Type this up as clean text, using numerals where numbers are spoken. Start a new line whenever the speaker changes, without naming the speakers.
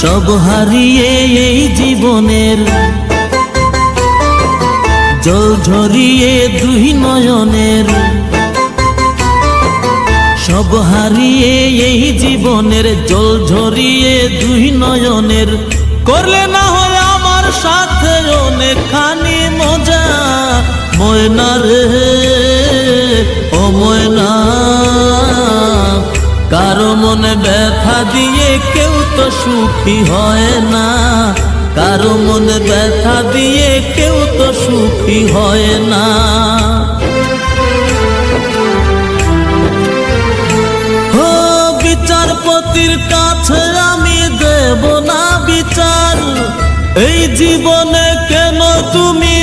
সব হারিয়ে এই জীবনের জল ঝরিয়ে দুই নয়নের, সব হারিয়ে এই জীবনের জল ঝরিয়ে দুই নয়নের, করলে না হয় আমার সাথে অনেকখানি মজা। ময়না রে ও ময়না, কারো মনে ব্যথা দিয়ে কেউ তো সুখী হয় না, কারো মনে ব্যথা দিয়ে কেউ তো সুখী হয় না। ও বিচারপতির কাছে আমি দেব না বিচার, এই জীবনে কেন তুমি